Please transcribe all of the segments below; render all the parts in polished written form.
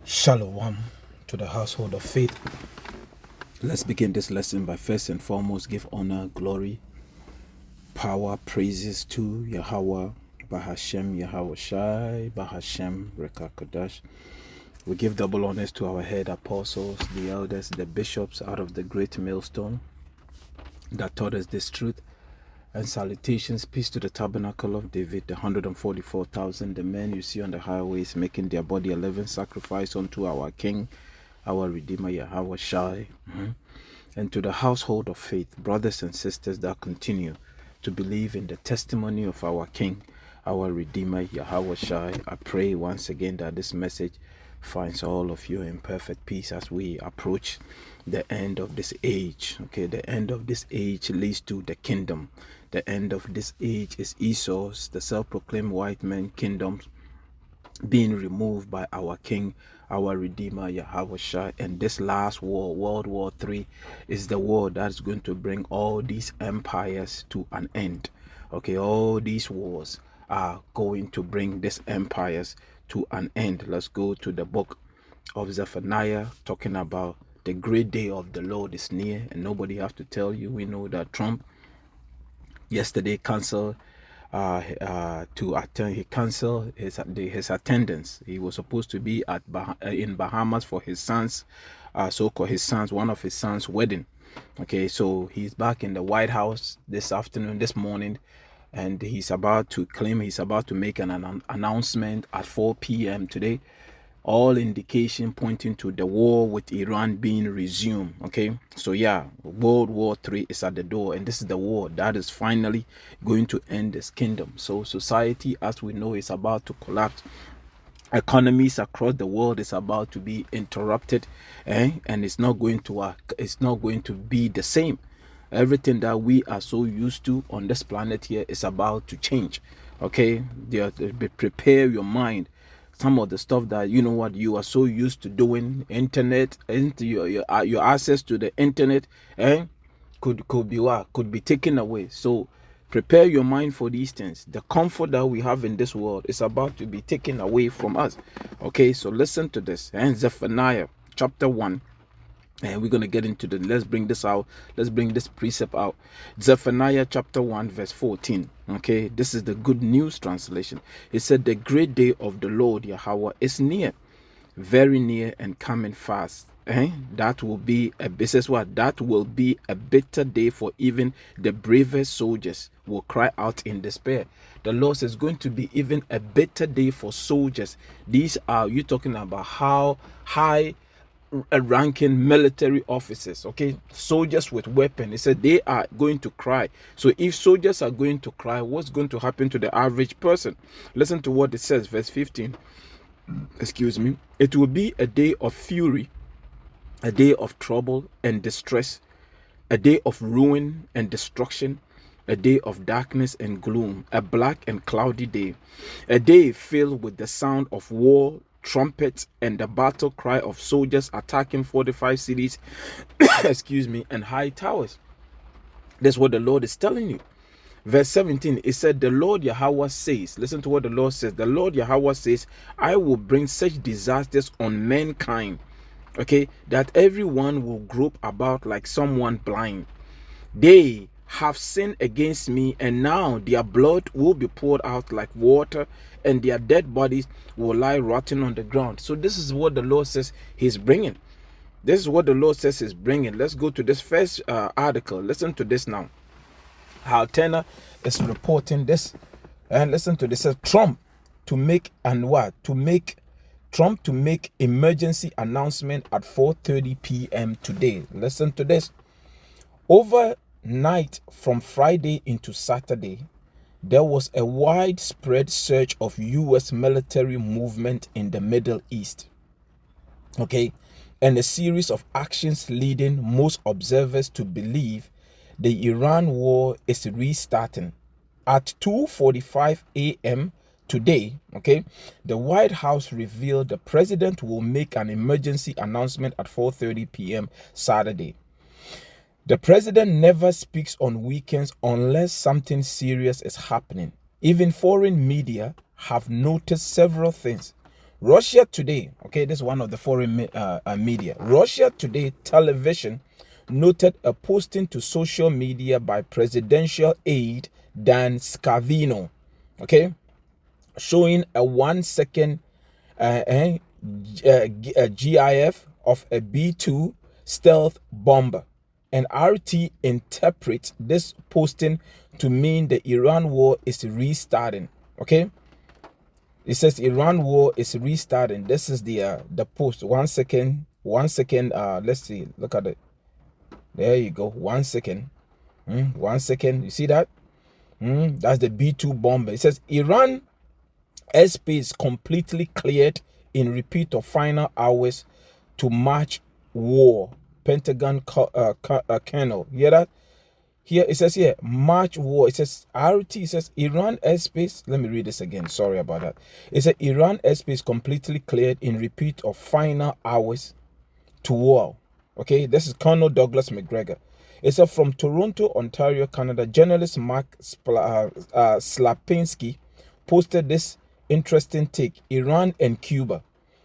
Shalom to the household of faith. Let's begin this lesson by first and foremost give honor, glory, power, praises to Yahweh, Bahashem, Yahweh Shai, Bahashem, Rekakadash. We give double honors to our head apostles, the elders, the bishops out of the great millstone that taught us this truth. And salutations, peace to the tabernacle of David, the 144,000, the men you see on the highways making their body a living sacrifice unto our King, our Redeemer, Yahweh Shai. And to the household of faith, brothers and sisters that continue to believe in the testimony of our King, our Redeemer, Yahweh Shai. I pray once again that this message finds all of you in perfect peace as we approach the end of this age. Okay, the end of this age leads to the kingdom. The end of this age is Esau's, the self-proclaimed white man kingdom, being removed by our King, our Redeemer, Yahweh Shai. And this last war, World War III, is the war that's going to bring all these empires to an end. Okay, all these wars are going to bring these empires to an end. Let's go to the book of Zephaniah, talking about the great day of the Lord is near. And nobody have to tell you, we know that Trump yesterday canceled to attend. He canceled his attendance. He was supposed to be at in Bahamas for his son's one of his son's wedding. Okay, so he's back in the White House this morning, and he's about to make an announcement at 4 p.m. today. All indication pointing to the war with Iran being resumed. Okay, so yeah, World War III is at the door, and this is the war that is finally going to end this kingdom. So society as we know is about to collapse. Economies across the world is about to be interrupted, and it's not going to be the same. Everything that we are so used to on this planet here is about to change. Okay, prepare your mind. Some of the stuff that you are so used to doing, internet, into your access to the internet, could be taken away. So prepare your mind for these things. The comfort that we have in this world is about to be taken away from us. Okay, so listen to this. And Zephaniah chapter 1. And we're going to get into let's bring this precept out. Zephaniah chapter 1 verse 14. Okay, this is the Good News translation. It said, the great day of the Lord Yahweh is near, very near and coming fast. That will be a bitter day for even the bravest soldiers will cry out in despair. The Lord says going to be even a bitter day for soldiers. These are you talking about how high ranking military officers, okay, soldiers with weapons. He said they are going to cry. So if soldiers are going to cry, what's going to happen to the average person? Listen to what it says, verse 15. Excuse me. It will be a day of fury, a day of trouble and distress, a day of ruin and destruction, a day of darkness and gloom, a black and cloudy day, a day filled with the sound of war, trumpets, and the battle cry of soldiers attacking fortified cities excuse me, and high towers. That's what the Lord is telling you. Verse 17, it said, the Lord Yahweh says, listen to what the Lord says. The Lord Yahweh says, I will bring such disasters on mankind, okay, that everyone will grope about like someone blind. They have sinned against me, and now their blood will be poured out like water, and their dead bodies will lie rotting on the ground. So this is what the Lord says he's bringing. This is what the Lord says he's bringing. Let's go to this first article. Listen to this now. Haltena is reporting this, and listen to this. It says Trump to make emergency announcement at 4:30 p.m. today. Listen to this. Overnight from Friday into Saturday, there was a widespread surge of U.S. military movement in the Middle East. Okay, and a series of actions leading most observers to believe the Iran war is restarting. At 2:45 a.m. today, okay, the White House revealed the president will make an emergency announcement at 4:30 p.m. Saturday. The president never speaks on weekends unless something serious is happening. Even foreign media have noticed several things. Russia Today, okay, this is one of the foreign media. Russia Today television noted a posting to social media by presidential aide Dan Scavino, okay, showing a 1 second GIF of a B-2 stealth bomber. And RT interprets this posting to mean the Iran war is restarting. Okay, it says Iran war is restarting. This is the post. 1 second. Let's see. Look at it. There you go. 1 second. 1 second. You see that? That's the B-2 bomber. It says Iran airspace completely cleared in repeat of final hours to march war. Pentagon colonel. Hear that? Here it says here March war. It says RT. It says Iran airspace. Let me read this again. Sorry about that. It says Iran airspace completely cleared in repeat of final hours to war. Okay, this is Colonel Douglas McGregor. It's from Toronto, Ontario, Canada. Journalist Mark Slapinski posted this interesting take: Iran and Cuba,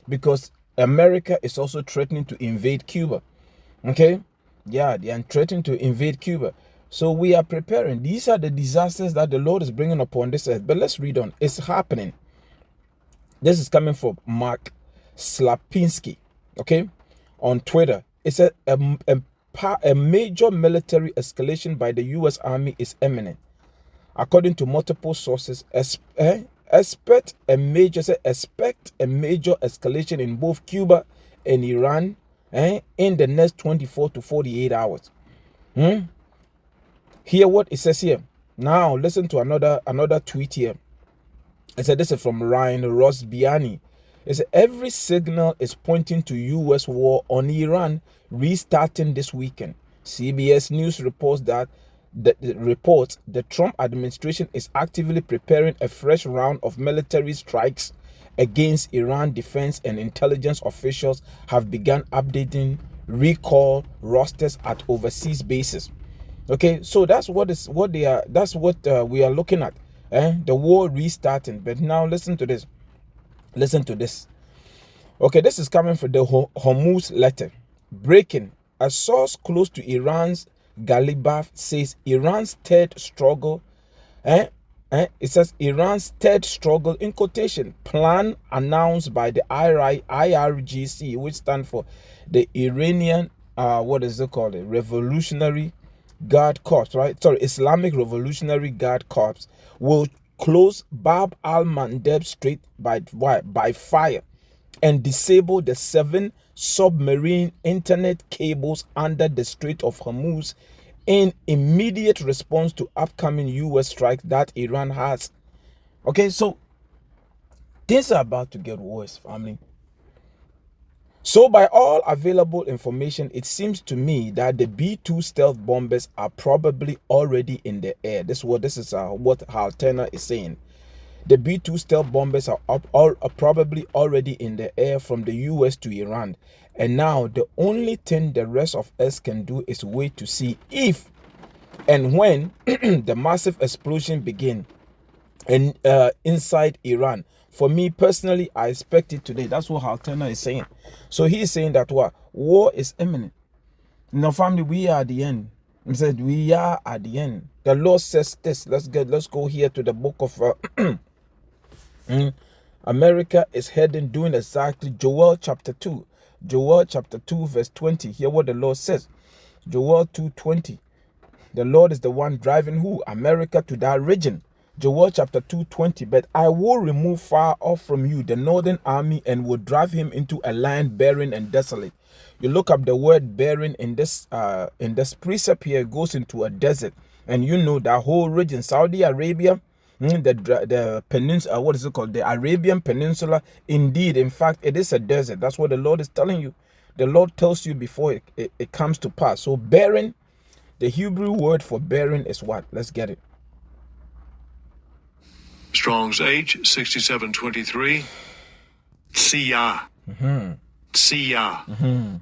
because America is also threatening to invade Cuba. Okay, yeah, they are threatening to invade Cuba. So we are preparing. These are the disasters that the Lord is bringing upon this earth. But let's read on. It's happening. This is coming from Mark Slapinski, okay, on Twitter. It said a major military escalation by the U.S. Army is imminent. According to multiple sources, expect a major escalation in both Cuba and Iran in the next 24 to 48 hours. Hear what it says here. Now listen to another tweet here. It said, this is from Ryan Rosbiani. It said, every signal is pointing to U.S. war on Iran restarting this weekend. CBS News reports that the Trump administration is actively preparing a fresh round of military strikes against Iran. Defense and intelligence officials have begun updating recall rosters at overseas bases. Okay, so that's what we are looking at. The war restarting. But now listen to this. Okay, this is coming from the Hormuz letter. Breaking. A source close to Iran's Galibaf says Iran's third struggle. It says Iran's third struggle in quotation plan announced by the IRGC, which stands for the Iranian Revolutionary Guard Corps, right? Sorry, Islamic Revolutionary Guard Corps, will close Bab al-Mandeb Strait by fire and disable the 7 submarine internet cables under the Strait of Hormuz in immediate response to upcoming U.S. strikes that Iran has. Okay, so things are about to get worse, family. So by all available information, it seems to me that the B-2 stealth bombers are probably already in the air. This is what Halterna is saying. The B-2 stealth bombers are probably already in the air from the U.S. to Iran. And now the only thing the rest of us can do is wait to see if and when the massive explosion begin inside Iran. For me personally, I expect it today. That's what Halterna is saying. So he's saying that war is imminent. Now, family, we are at the end. He said we are at the end. The Lord says this. Let's go here to the book of America is doing exactly Joel chapter 2. Joel chapter 2 verse 20. Hear what the Lord says. Joel 2:20. The Lord is the one driving who? America to that region. Joel chapter 2:20. But I will remove far off from you the northern army and will drive him into a land barren and desolate. You look up the word barren in this precept here, it goes into a desert. And you know that whole region, Saudi Arabia, the peninsula, what is it called? The Arabian Peninsula. Indeed, in fact, it is a desert. That's what the Lord is telling you. The Lord tells you before it comes to pass. So barren, the Hebrew word for barren is what? Let's get it. Strong's H 6723. Siyah. Siyah.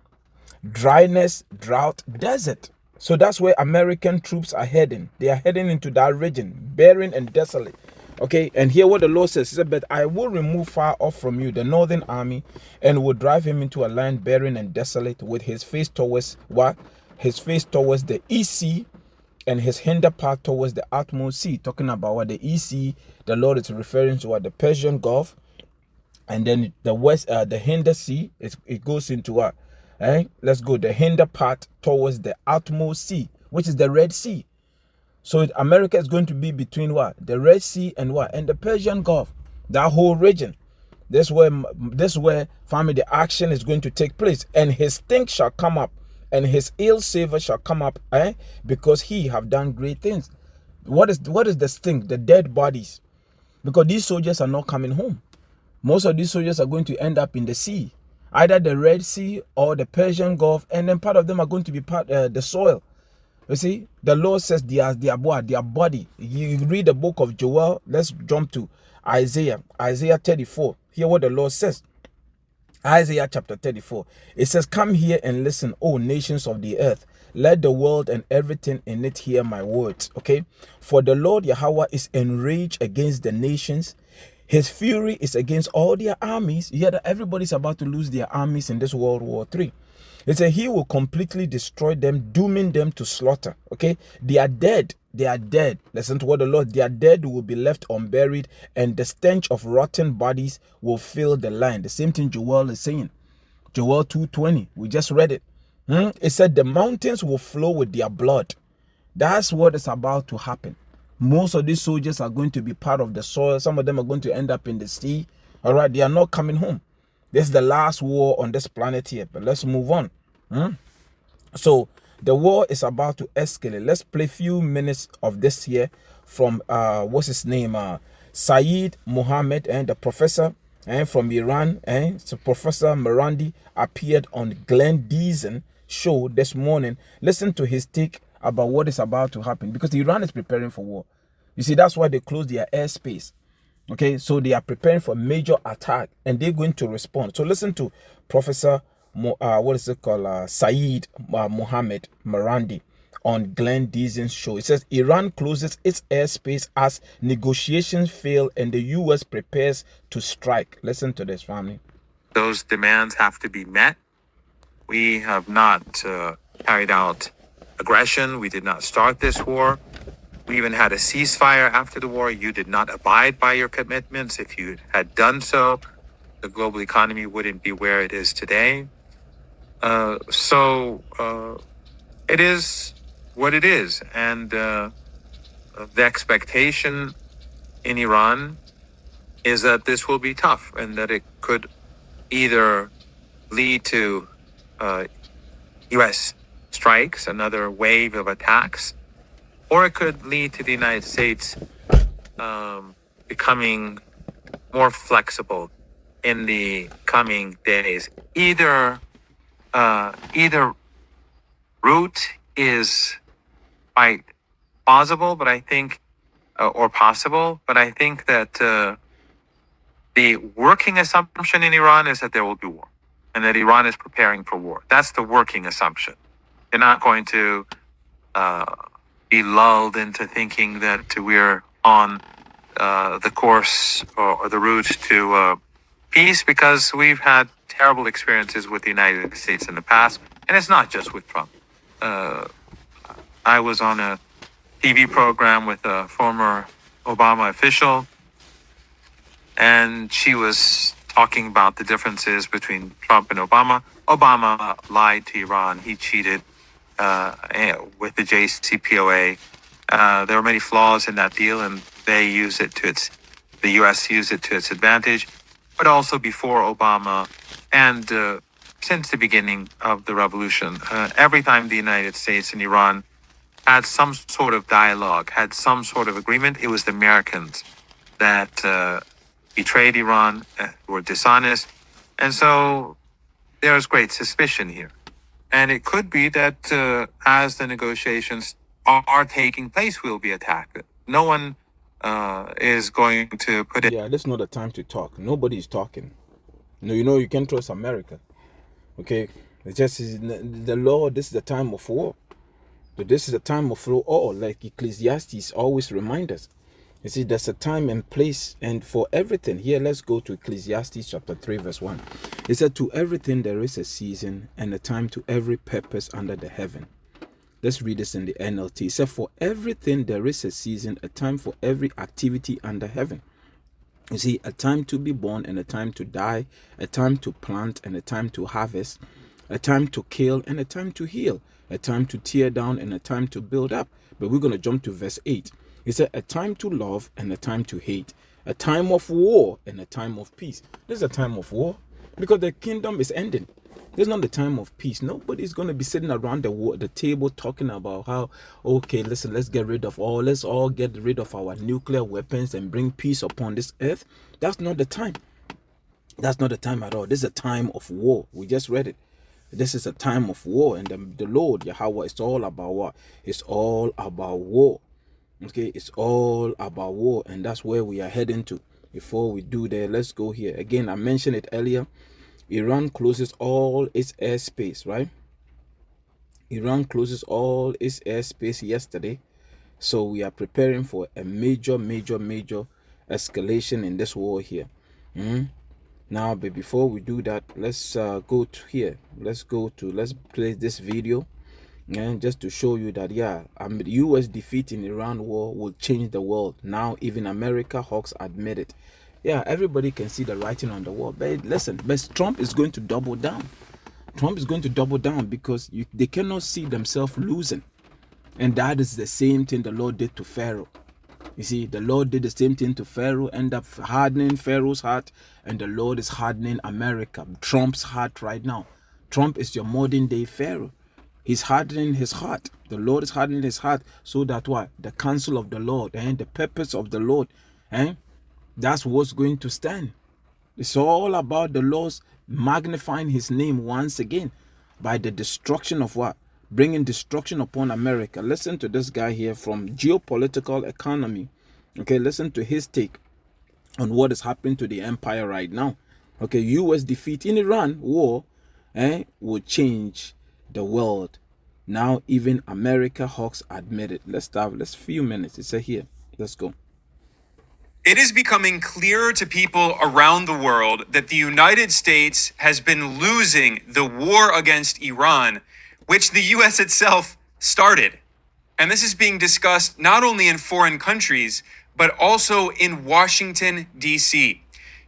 Dryness, drought, desert. So that's where American troops are heading. They are heading into that region, barren and desolate. Okay, and hear what the Lord says. He said, but I will remove far off from you the northern army, and will drive him into a land barren and desolate, with his face towards what? His face towards the east sea, and his hinder part towards the utmost sea. Talking about what the east sea, the Lord is referring to what? The Persian Gulf. And then the west, the hinder sea, it goes into what? Let's go. The hinder part towards the utmost sea, which is the Red Sea. So America is going to be between what? The Red Sea and what? And the Persian Gulf. That whole region. This where family, the action is going to take place. And his stink shall come up, and his ill savor shall come up, because he have done great things. What is the stink? The dead bodies. Because these soldiers are not coming home. Most of these soldiers are going to end up in the sea, either the Red Sea or the Persian Gulf, and then part of them are going to be the soil. You see, the Lord says their body. You read the book of Joel. Let's jump to Isaiah 34. Hear what the Lord says. Isaiah chapter 34. It says, come here and listen, O nations of the earth. Let the world and everything in it hear my words. Okay. For the Lord Yahweh is enraged against the nations. His fury is against all their armies. You hear that everybody's about to lose their armies in this World War III. It said he will completely destroy them, dooming them to slaughter. Okay, they are dead. They are dead. Listen to what the Lord. Their dead will be left unburied, and the stench of rotten bodies will fill the land. The same thing Joel is saying. Joel 2:20. We just read it. It said the mountains will flow with their blood. That's what is about to happen. Most of these soldiers are going to be part of the soil. Some of them are going to end up in the sea. All right, they are not coming home. This is the last war on this planet here. But let's move on. So the war is about to escalate. Let's play a few minutes of this here from what's his name? Saeed Mohammed, and the professor from Iran. So Professor Marandi appeared on Glenn Deason show this morning. Listen to his take about what is about to happen, because Iran is preparing for war. You see, that's why they closed their airspace. Okay, so they are preparing for a major attack, and they're going to respond. So listen to Professor Saeed Mohammed Marandi on Glenn Deason's show. It says Iran closes its airspace as negotiations fail and the U.S. prepares to strike. Listen to this, family. Those demands have to be met. We have not carried out aggression. We did not start this war. We even had a ceasefire after the war. You did not abide by your commitments. If you had done so, the global economy wouldn't be where it is today. So it is what it is. And the expectation in Iran is that this will be tough, and that it could either lead to U.S. strikes, another wave of attacks, or it could lead to the United States becoming more flexible in the coming days. Either route is quite plausible, but I think, or possible, but I think that the working assumption in Iran is that there will be war, and that Iran is preparing for war. That's the working assumption. They're not going to be lulled into thinking that we're on the course or the route to peace, because we've had terrible experiences with the United States in the past, and it's not just with Trump. I was on a TV program with a former Obama official, and she was talking about the differences between Trump and Obama. Obama lied to Iran. He cheated with the JCPOA. There were many flaws in that deal, and they used it to the U.S. used it to its advantage. But also before Obama and since the beginning of the revolution, every time the United States and Iran had some sort of dialogue, had some sort of agreement, it was the Americans that betrayed Iran, were dishonest. And so there's great suspicion here. And it could be that as the negotiations are taking place, we'll be attacked. No one is going to put it. Yeah, this is not the time to talk. Nobody's talking. You can't trust America. Okay, it just is the Lord. This is the time of war. But this is the time of war. Like Ecclesiastes always reminds us. You see, there's a time and place and for everything. Here, let's go to Ecclesiastes chapter 3 verse 1. It said, to everything there is a season and a time to every purpose under the heaven. Let's read this in the NLT. It said, for everything there is a season, a time for every activity under heaven. You see, a time to be born and a time to die, a time to plant and a time to harvest, a time to kill and a time to heal, a time to tear down and a time to build up. But we're going to jump to verse 8. It said, a time to love and a time to hate, a time of war and a time of peace. This is a time of war because the kingdom is ending. This is not the time of peace. Nobody's going to be sitting around the table talking about how, okay, listen, let's all get rid of our nuclear weapons and bring peace upon this earth. That's not the time. That's not the time at all. This is a time of war. We just read it. This is a time of war. And the Lord, Yahweh, it's all about what? It's all about war. Okay, it's all about war. And that's where we are heading to. Before we do that, let's go here. Again, I mentioned it earlier. Iran closes all its airspace, right? Iran closes all its airspace yesterday. So we are preparing for a major escalation in this war here. Now, but before we do that, let's go to here. Let's play this video. And just to show you that, the U.S. defeat in Iran war will change the world. Now, even America hawks admit it. Yeah, everybody can see the writing on the wall. But listen, Trump is going to double down. Trump is going to double down because they cannot see themselves losing. And that is the same thing the Lord did to Pharaoh. You see, the Lord did the same thing to Pharaoh, end up hardening Pharaoh's heart, and the Lord is hardening America, Trump's heart right now. Trump is your modern day Pharaoh. He's hardening his heart. The Lord is hardening his heart so that what? The counsel of the Lord and the purpose of the Lord, that's what's going to stand. It's all about the Lord's magnifying his name once again by the destruction of what? Bringing destruction upon America. Listen to this guy here from Geopolitical Economy. Okay, listen to his take on what is happening to the empire right now. Okay, U.S. defeat in Iran war will change the world. Now even America hawks admit it. Let's few minutes. It's here. Let's go. It is becoming clearer to people around the world that the United States has been losing the war against Iran, which the U.S. itself started. And this is being discussed not only in foreign countries, but also in Washington, D.C.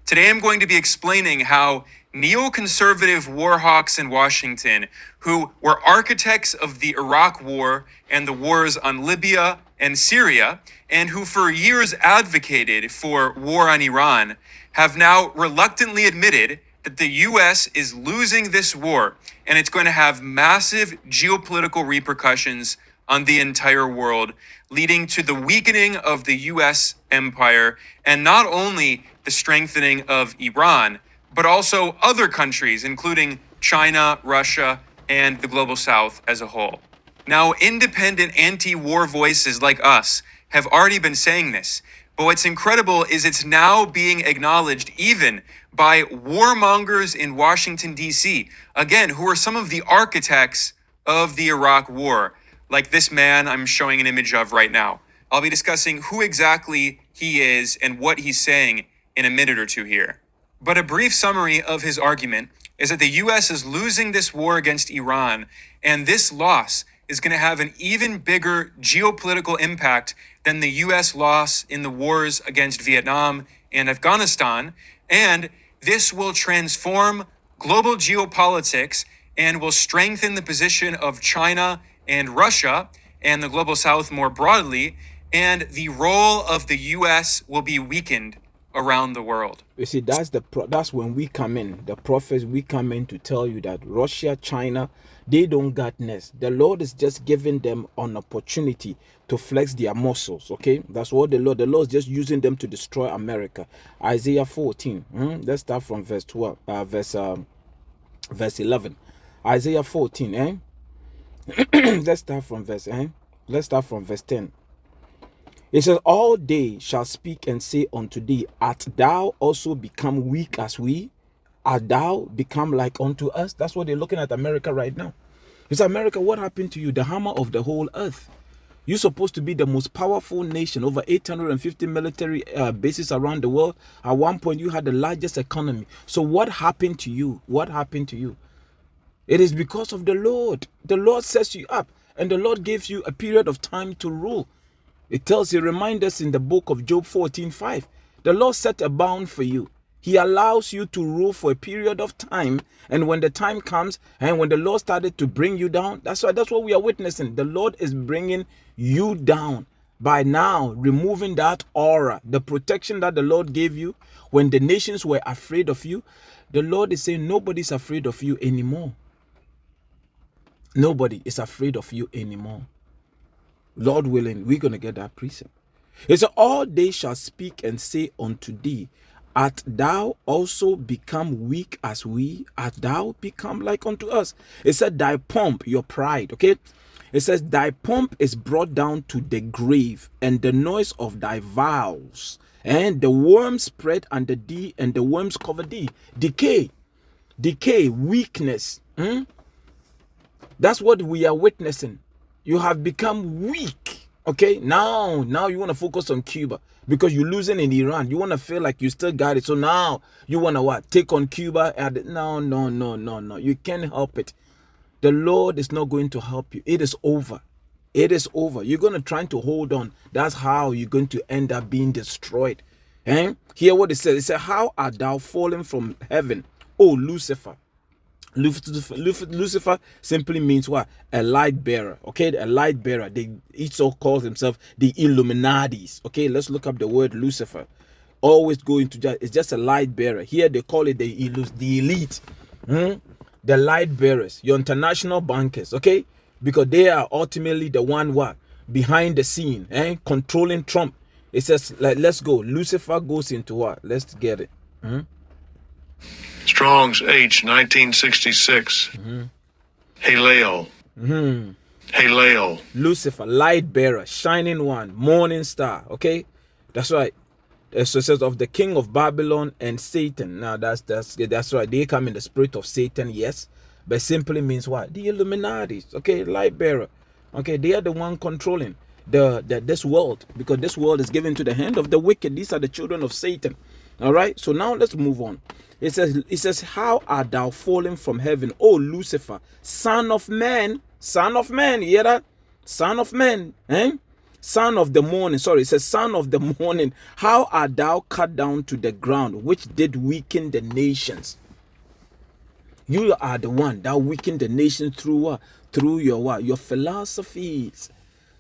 Today, I'm going to be explaining how neoconservative war hawks in Washington, who were architects of the Iraq War and the wars on Libya and Syria, and who for years advocated for war on Iran, have now reluctantly admitted that the U.S. is losing this war, and it's going to have massive geopolitical repercussions on the entire world, leading to the weakening of the U.S. empire, and not only the strengthening of Iran, but also other countries, including China, Russia, and the global south as a whole. Now, independent anti-war voices like us have already been saying this, but what's incredible is it's now being acknowledged even by warmongers in Washington, D.C., again, who are some of the architects of the Iraq War, like this man I'm showing an image of right now. I'll be discussing who exactly he is and what he's saying in a minute or two here. But a brief summary of his argument is that the U.S. is losing this war against Iran, and this loss is going to have an even bigger geopolitical impact than the U.S. loss in the wars against Vietnam and Afghanistan, and this will transform global geopolitics and will strengthen the position of China and Russia and the global south more broadly, and the role of the U.S. will be weakened around the world. You see, that's when we come in. The prophets, we come in to tell you that Russia, China, they don't got nest. The Lord is just giving them an opportunity to flex their muscles. Okay, that's what the Lord is just using them to destroy America. Isaiah 14. Let's start from verse 12, verse 11. Isaiah 14. Let's start from verse 10. It says, all they shall speak and say unto thee, art thou also become weak as we? Art thou become like unto us? That's what they're looking at America right now. It's America, what happened to you? The hammer of the whole earth. You're supposed to be the most powerful nation, over 850 military bases around the world. At one point, you had the largest economy. So what happened to you? What happened to you? It is because of the Lord. The Lord sets you up, and the Lord gives you a period of time to rule. It reminds us in the book of Job 14:5. The Lord set a bound for you. He allows you to rule for a period of time. And when the time comes, and when the Lord started to bring you down, that's what we are witnessing. The Lord is bringing you down by now removing that aura, the protection that the Lord gave you when the nations were afraid of you. The Lord is saying nobody's afraid of you anymore. Nobody is afraid of you anymore. Lord willing, we're going to get that precept. It said, all they shall speak and say unto thee, art thou also become weak as we? Art thou become like unto us? It said, thy pomp, your pride, okay? It says, thy pomp is brought down to the grave, and the noise of thy vows, and the worms spread under thee, and the worms cover thee. Decay, weakness. That's what we are witnessing. You have become weak. Okay, now you want to focus on Cuba because you're losing in Iran. You want to feel like you still got it. So now you want to what? Take on Cuba? No. You can't help it. The Lord is not going to help you. It is over. It is over. You're going to try to hold on. That's how you're going to end up being destroyed. Hear what it says. It says, how art thou fallen from heaven, O Lucifer? Lucifer simply means what? A light bearer. Okay, a light bearer. They each all calls themselves the Illuminatis. Okay, let's look up the word Lucifer. Always go into that. It's just a light bearer. Here they call it the elite, the light bearers, your international bankers. Okay, because they are ultimately the one what behind the scene, controlling Trump. It says like, let's go. Lucifer goes into what? Let's get it. Strong's H 1966. Haleo. Haleo. Lucifer, light bearer, shining one, morning star. Okay, that's right. So it says of the king of Babylon and Satan. Now that's right. They come in the spirit of Satan, yes, but simply means what? The Illuminatis. Okay, light bearer. Okay, they are the one controlling this world, because this world is given to the hand of the wicked. These are the children of Satan. All right. So now let's move on. It says, how art thou fallen from heaven, O Lucifer, son of man? Son of man, you hear that? Son of man, son of the morning. Sorry, it says, son of the morning. How art thou cut down to the ground, which did weaken the nations? You are the one that weakened the nation through what? Through your what? Your philosophies.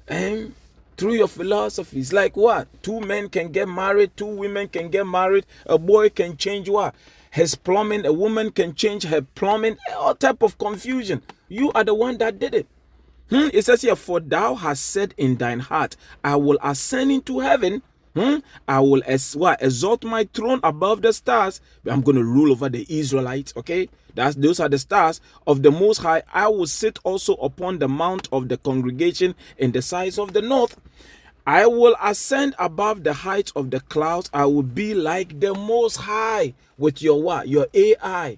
Through your philosophies. Like what? 2 men can get married, 2 women can get married, a boy can change what? His plumbing, a woman can change her plumbing, all type of confusion. You are the one that did it. It says here, for thou hast said in thine heart, I will ascend into heaven. I will exalt my throne above the stars. I'm going to rule over the Israelites. Okay, those are the stars of the Most High. I will sit also upon the mount of the congregation in the sides of the north. I will ascend above the heights of the clouds. I will be like the Most High. With your what? Your AI.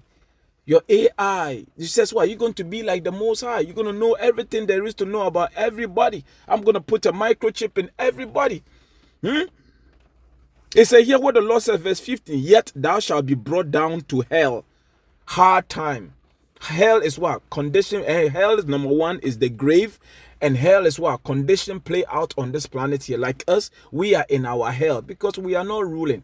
Your AI. It says what? You're going to be like the Most High. You're going to know everything there is to know about everybody. I'm going to put a microchip in everybody. It says here what the Lord says, verse 15. Yet thou shalt be brought down to hell. Hard time. Hell is what? Condition. Hell is number one, is the grave. And hell is what? Condition play out on this planet here. Like us, we are in our hell because we are not ruling.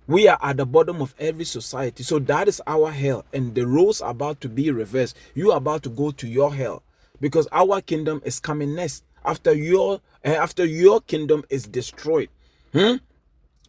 We are at the bottom of every society. So that is our hell. And the roles are about to be reversed. You are about to go to your hell because our kingdom is coming next after your kingdom is destroyed.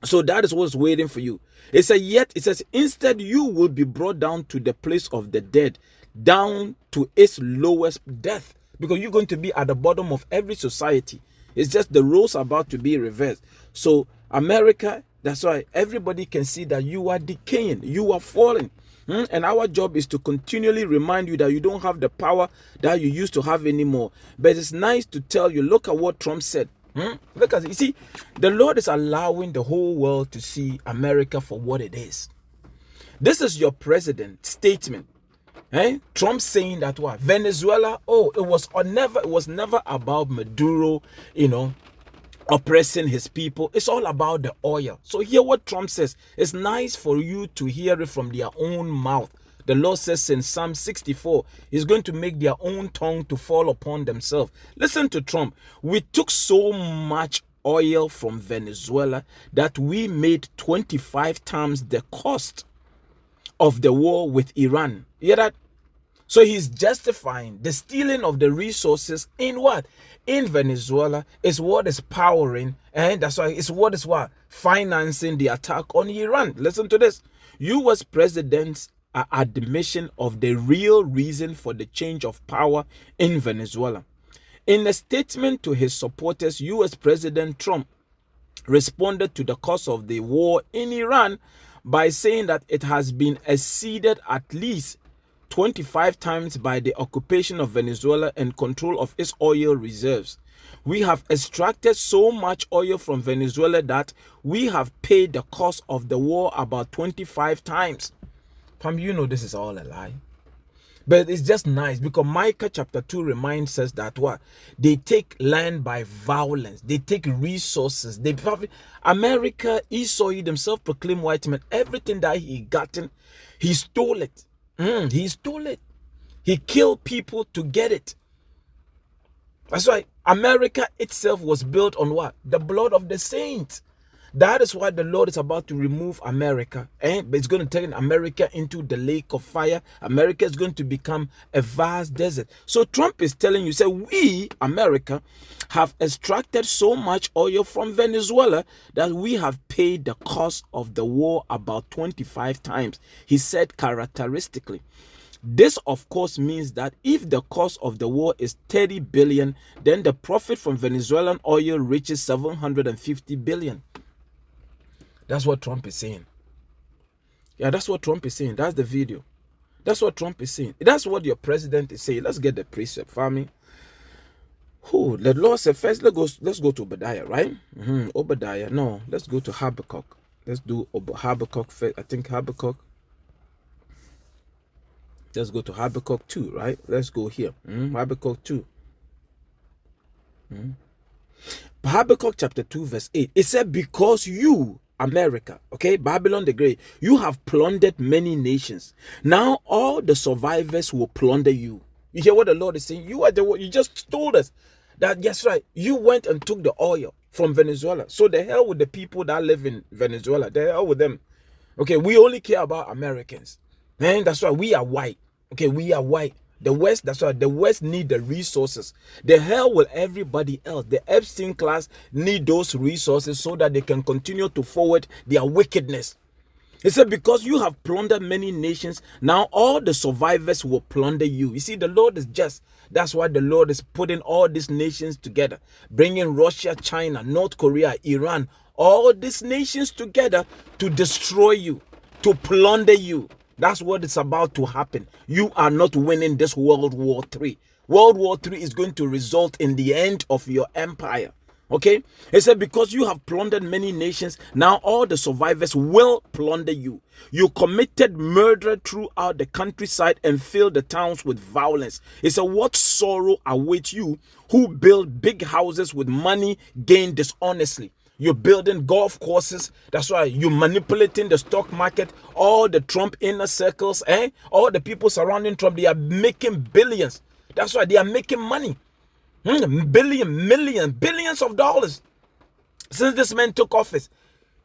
So that is what's waiting for you. It says, instead you will be brought down to the place of the dead, down to its lowest death, because you're going to be at the bottom of every society. It's just the roles are about to be reversed. So America, that's why everybody can see that you are decaying, you are falling. And our job is to continually remind you that you don't have the power that you used to have anymore. But it's nice to tell you, look at what Trump said. Look at it. You see, the Lord is allowing the whole world to see America for what it is. This is your president's statement. Trump saying that what Venezuela, it was never about Maduro, oppressing his people. It's all about the oil. So hear what Trump says. It's nice for you to hear it from their own mouth. The Lord says in Psalm 64, He's going to make their own tongue to fall upon themselves. Listen to Trump. We took so much oil from Venezuela that we made 25 times the cost of the war with Iran. You hear that? So he's justifying the stealing of the resources in what? In Venezuela is what is powering, and that's why it's what is what? Financing the attack on Iran. Listen to this. U.S. president's admission of the real reason for the change of power in Venezuela. In a statement to his supporters, U.S. President Trump responded to the cause of the war in Iran by saying that it has been exceeded at least 25 times by the occupation of Venezuela and control of its oil reserves. We have extracted so much oil from Venezuela that we have paid the cost of the war about 25 times. Pam, you know this is all a lie. But it's just nice because Micah chapter 2 reminds us that what? They take land by violence. They take resources. America, Esau, himself proclaimed white man. Everything that he gotten, he stole it. He stole it. He killed people to get it. That's why America itself was built on what? The blood of the saints. That is why the Lord is about to remove America. But it's going to turn America into the lake of fire. America is going to become a vast desert. So Trump is telling you, say, we, America, have extracted so much oil from Venezuela that we have paid the cost of the war about 25 times. He said characteristically. This, of course, means that if the cost of the war is 30 billion, then the profit from Venezuelan oil reaches 750 billion. That's what Trump is saying. Yeah, that's what Trump is saying. That's the video. That's what Trump is saying. That's what your president is saying. Let's get the precept, family. The Lord said first, let's go to Obadiah, right? Obadiah. No, let's go to Habakkuk. Let's do Habakkuk first. I think Habakkuk. Let's go to Habakkuk 2, right? Let's go here. Habakkuk 2. Habakkuk chapter 2, verse 8. It said, because you, America, okay, Babylon the Great, you have plundered many nations. Now all the survivors will plunder you. You hear what the Lord is saying? You just told us that, yes, right, you went and took the oil from Venezuela. So the hell with the people that live in Venezuela. The hell with them. Okay, we only care about Americans. And that's why we are white. Okay, we are white. The West, that's why the West need the resources. The hell will everybody else. The Epstein class need those resources so that they can continue to forward their wickedness. He said, because you have plundered many nations, now all the survivors will plunder you. You see, the Lord is just. That's why the Lord is putting all these nations together, bringing Russia, China, North Korea, Iran, all these nations together to destroy you, to plunder you. That's what is about to happen. You are not winning this World War III. World War III is going to result in the end of your empire. Okay? He said, because you have plundered many nations, now all the survivors will plunder you. You committed murder throughout the countryside and filled the towns with violence. He said, what sorrow awaits you who build big houses with money gained dishonestly? You're building golf courses. That's why you're manipulating the stock market. All the Trump inner circles, all the people surrounding Trump, they are making billions. That's why they are making money. Billions of dollars. Since this man took office,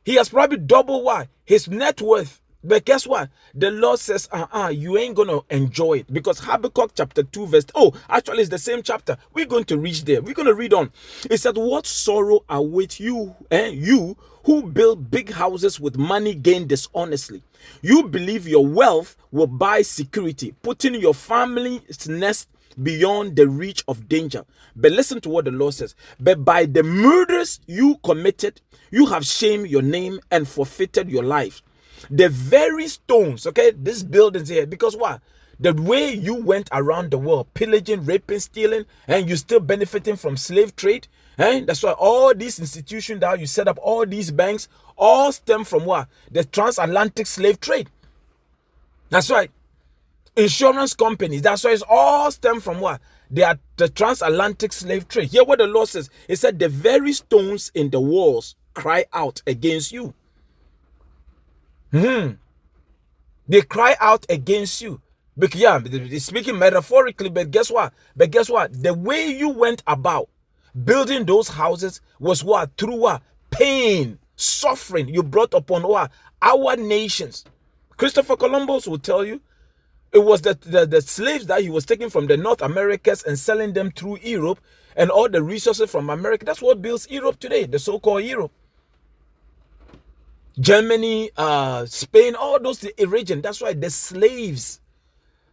he has probably doubled what? His net worth. But guess what? The Lord says, you ain't going to enjoy it. Because Habakkuk chapter 2 verse, actually it's the same chapter. We're going to reach there. We're going to read on. It said, what sorrow awaits you, you who build big houses with money gained dishonestly. You believe your wealth will buy security, putting your family's nest beyond the reach of danger. But listen to what the Lord says. But by the murders you committed, you have shamed your name and forfeited your life. The very stones, okay, this building's here, because what? The way you went around the world, pillaging, raping, stealing, and you still benefiting from slave trade, that's why all these institutions that you set up, all these banks, all stem from what? The transatlantic slave trade. That's right. Insurance companies. That's why it's all stem from what? They are the transatlantic slave trade. Hear what the Lord says. It said the very stones in the walls cry out against you. They cry out against you. Because, yeah, speaking metaphorically, but guess what? The way you went about building those houses was what? Through what? Pain, suffering you brought upon what? Our nations. Christopher Columbus will tell you it was the slaves that he was taking from the North Americas and selling them through Europe, and all the resources from America. That's what builds Europe today, the so-called Europe. Germany, Spain, all those regions. That's why the slaves,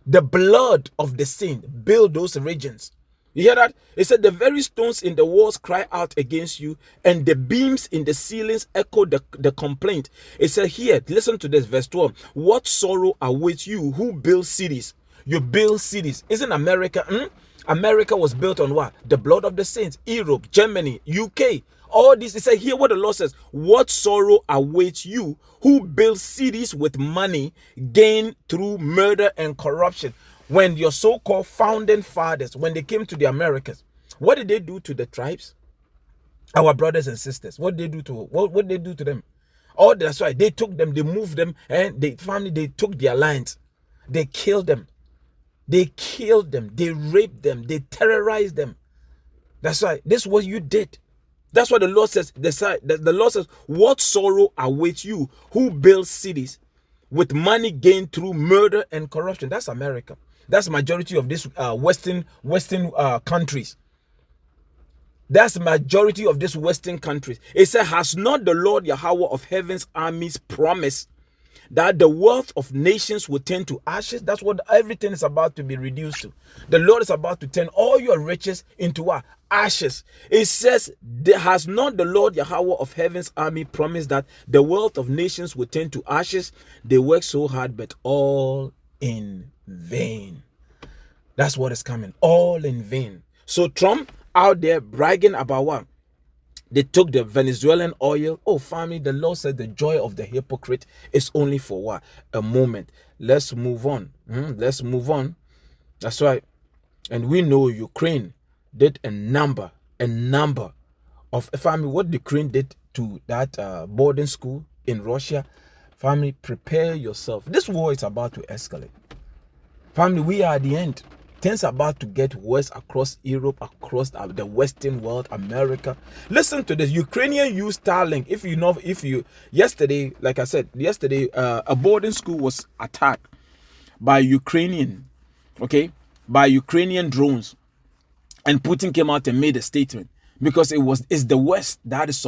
the blood of the saint, build those regions. You hear that? It said the very stones in the walls cry out against you, and the beams in the ceilings echo the complaint. It said here, listen to this, verse 12. What sorrow awaits you who build cities? You build cities. Isn't America? America was built on what? The blood of the saints. Europe, Germany, UK. All this, it said, hear what the Lord says. What sorrow awaits you who build cities with money gained through murder and corruption? When your so-called founding fathers, when they came to the Americas, what did they do to the tribes? Our brothers and sisters. What did they do to what did they do to them? Oh, that's right. They took them, they moved them, and they took their lands. They killed them. They killed them. They raped them. They terrorized them. That's right. This is what you did. That's what the Lord says. The Lord says, what sorrow awaits you who build cities with money gained through murder and corruption? That's America. That's the majority of this Western countries. That's the majority of this Western countries. It says, has not the Lord Yahweh of heaven's armies promised that the wealth of nations will turn to ashes? That's what everything is about to be reduced to. The Lord is about to turn all your riches into what? Ashes. It says, has not the Lord Yahweh of heaven's army promised that the wealth of nations will turn to ashes? They work so hard, but all in vain. That's what is coming. All in vain. So Trump out there bragging about what? They took the Venezuelan oil. Oh, family, the Lord said the joy of the hypocrite is only for what? A moment. Let's move on. Let's move on. That's right. And we know Ukraine did a number of, family, what Ukraine did to that boarding school in Russia. Family, prepare yourself. This war is about to escalate. Family, we are at the end. Things are about to get worse across Europe, across the Western world, America. Listen to this. Ukrainian use Starlink. Yesterday, like I said, a boarding school was attacked by Ukrainian drones. And Putin came out and made a statement because it's the West that is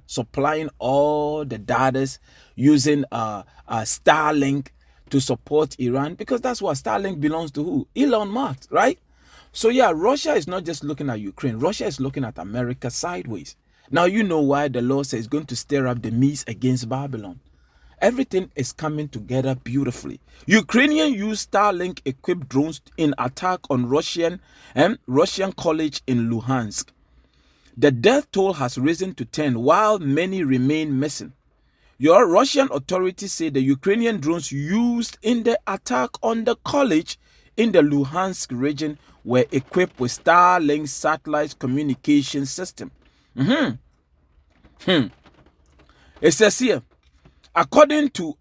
supplying all the data using Starlink to support Iran, because that's what Starlink belongs to who? Elon Musk, right? So yeah, Russia is not just looking at Ukraine. Russia is looking at America sideways. Now you know why the Lord says it's going to stir up the Medes against Babylon. Everything is coming together beautifully. Ukrainian used Starlink-equipped drones in attack on Russian college in Luhansk. The death toll has risen to 10, while many remain missing. Your Russian authorities say the Ukrainian drones used in the attack on the college in the Luhansk region were equipped with Starlink satellite communication system. It says here, according to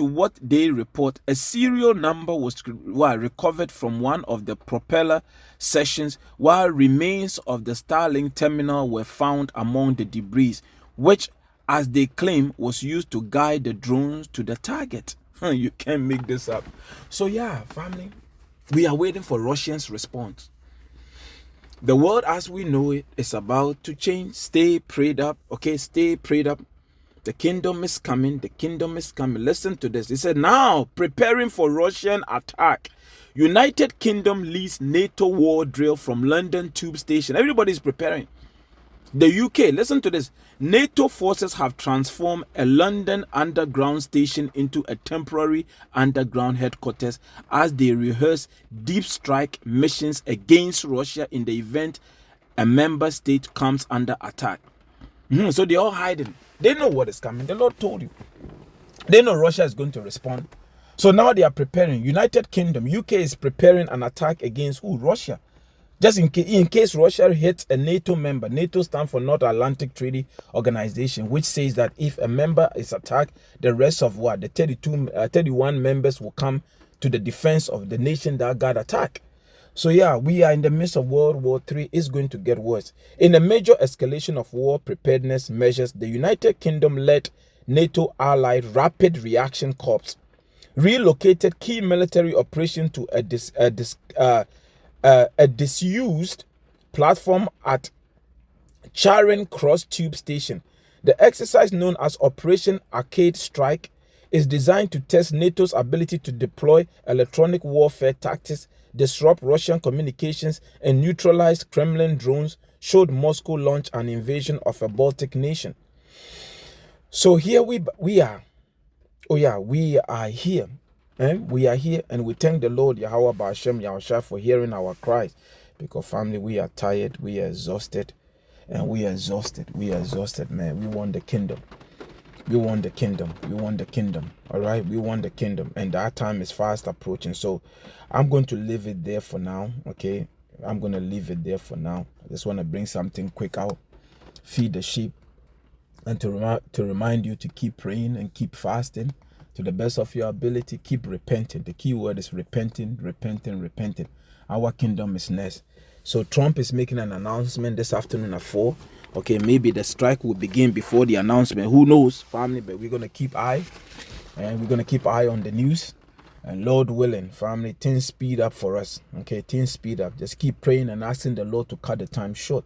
what they report, a serial number was recovered from one of the propeller sections, while remains of the Starlink terminal were found among the debris, which, as they claim, was used to guide the drones to the target. You can't make this up. So yeah, family, we are waiting for Russians' response. The world as we know it is about to change. Stay prayed up. Okay, stay prayed up. The kingdom is coming. The kingdom is coming. Listen to this. He said, now preparing for Russian attack. United Kingdom leads NATO war drill from London Tube Station. Everybody's preparing. The UK, listen to this. NATO forces have transformed a London underground station into a temporary underground headquarters as they rehearse deep strike missions against Russia in the event a member state comes under attack. So they're all hiding. They know what is coming. The Lord told you. They know Russia is going to respond. So now they are preparing. United Kingdom, UK is preparing an attack against who? Russia. Just in case Russia hits a NATO member. NATO stands for North Atlantic Treaty Organization, which says that if a member is attacked, the rest of what? The 31 members will come to the defense of the nation that got attacked. So yeah, we are in the midst of World War III. It's going to get worse. In a major escalation of war preparedness measures, the United Kingdom led NATO allied Rapid Reaction Corps relocated key military operation to a disused platform at Charing Cross Tube Station. The exercise, known as Operation Arcade Strike, is designed to test NATO's ability to deploy electronic warfare tactics, disrupt Russian communications, and neutralize Kremlin drones should Moscow launch an invasion of a Baltic nation. So here we are. Oh yeah, we are here. We are here, and we thank the Lord Yahweh Ba'ashem Yahushua for hearing our cries. Because family, we are tired, we are exhausted, and we are exhausted. We are exhausted, man. We want the kingdom. We want the kingdom. We want the kingdom. All right, we want the kingdom, and that time is fast approaching. So I'm going to leave it there for now. Okay, I'm going to leave it there for now. I just want to bring something quick out, feed the sheep, and to remind you to keep praying and keep fasting to the best of your ability. Keep repenting. The key word is repenting, repenting, repenting. Our kingdom is next. So Trump is making an announcement this afternoon at 4. Okay, maybe the strike will begin before the announcement. Who knows, family? But we're gonna keep eye, and we're gonna keep eye on the news. And Lord willing, family, things speed up for us. Okay, things speed up. Just keep praying and asking the Lord to cut the time short.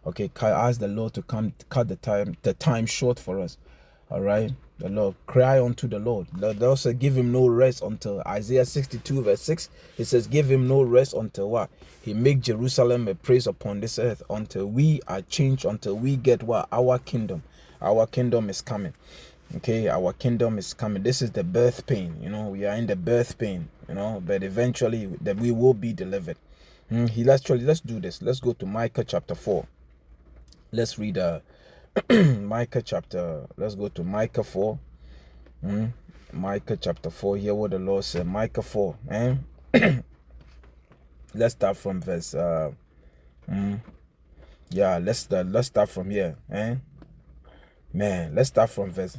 Okay, ask the Lord to cut the time short for us. All right, the Lord, cry unto the Lord. The Lord said, give him no rest until Isaiah 62 verse 6. It says, give him no rest until what? He make Jerusalem a praise upon this earth, until we are changed, until we get what? Our kingdom. Our kingdom is coming. Okay, our kingdom is coming. This is the birth pain. You know, we are in the birth pain. You know, but eventually that we will be delivered. Let's do this. Let's go to Micah chapter 4. Let's read Micah chapter. Let's go to Micah 4. Micah chapter 4. Hear what the Lord said. Micah 4. Let's start from verse. Yeah, let's start from here. Man, let's start from verse.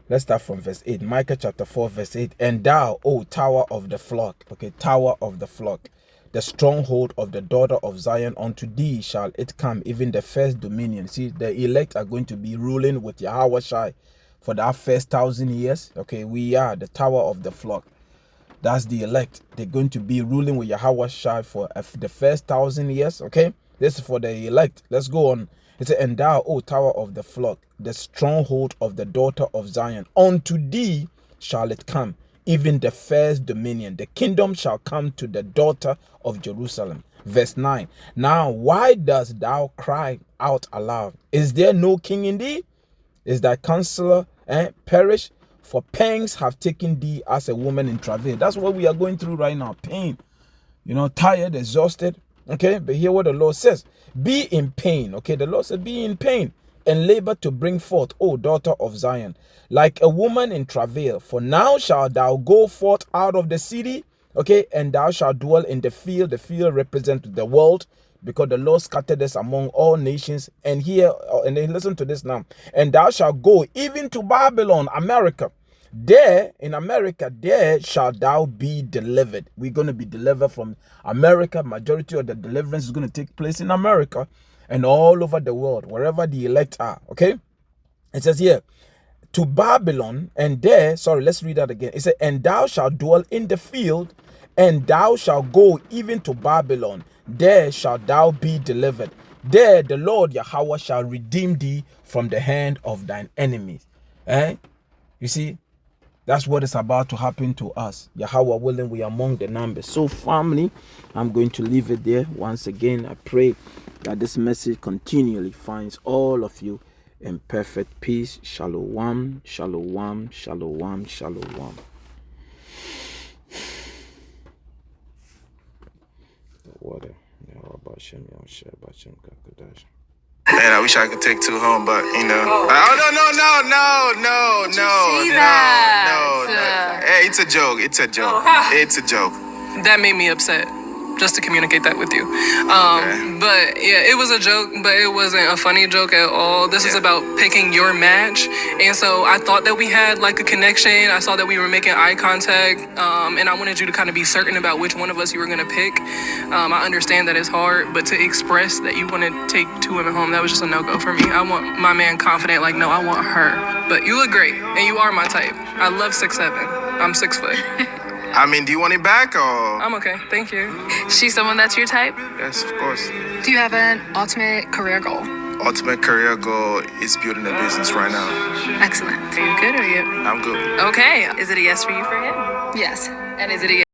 Let's start from verse 8. Micah chapter 4, verse 8. And thou, O tower of the flock. Okay, tower of the flock. The stronghold of the daughter of Zion, unto thee shall it come, even the first dominion. See, the elect are going to be ruling with Yahweh Shai for that first 1,000 years. Okay, we are the tower of the flock. That's the elect. They're going to be ruling with Yahweh Shai for the first 1,000 years. Okay, this is for the elect. Let's go on. It says, and thou, O tower of the flock, the stronghold of the daughter of Zion, unto thee shall it come, even the first dominion. The kingdom shall come to the daughter of Jerusalem. Verse 9. Now, why dost thou cry out aloud? Is there no king in thee? Is thy counselor perish? For pangs have taken thee as a woman in travail. That's what we are going through right now. Pain. You know, tired, exhausted. Okay, but hear what the Lord says. Be in pain. Okay, the Lord said, be in pain and labor to bring forth, O daughter of Zion, like a woman in travail. For now shalt thou go forth out of the city, okay, and thou shalt dwell in the field. The field represents the world, because the Lord scattered us among all nations. And here, and then listen to this now. And thou shalt go even to Babylon, America. There, in America, there shalt thou be delivered. We're going to be delivered from America. Majority of the deliverance is going to take place in America and all over the world, wherever the elect are. Okay? It says here, to Babylon, and there, sorry, let's read that again. It says, and thou shalt dwell in the field, and thou shalt go even to Babylon. There shalt thou be delivered. There the Lord Yahweh shall redeem thee from the hand of thine enemies. You see, that's what is about to happen to us. Yahweh willing, we are among the numbers. So family, I'm going to leave it there. Once again, I pray that this message continually finds all of you in perfect peace. Shalom, shalom, shalom, shalom. The water. Man, I wish I could take 2 home, but you know. Oh no. See that? No. Hey, it's a joke. It's a joke. It's a joke. That made me upset. Just to communicate that with you. But yeah, it was a joke, but it wasn't a funny joke at all. This is about picking your match. And so I thought that we had like a connection. I saw that we were making eye contact. And I wanted you to kind of be certain about which one of us you were going to pick. I understand that it's hard, but to express that you want to take 2 women home, that was just a no-go for me. I want my man confident, like, no, I want her. But you look great, and you are my type. I love 6'7". I'm 6 foot. I mean, do you want it back or? I'm okay, thank you. She's someone that's your type? Yes, of course. Do you have an ultimate career goal? Ultimate career goal is building a business right now. Excellent. Are you good or you? I'm good. Okay. Is it a yes for you for him? Yes. And is it a yes?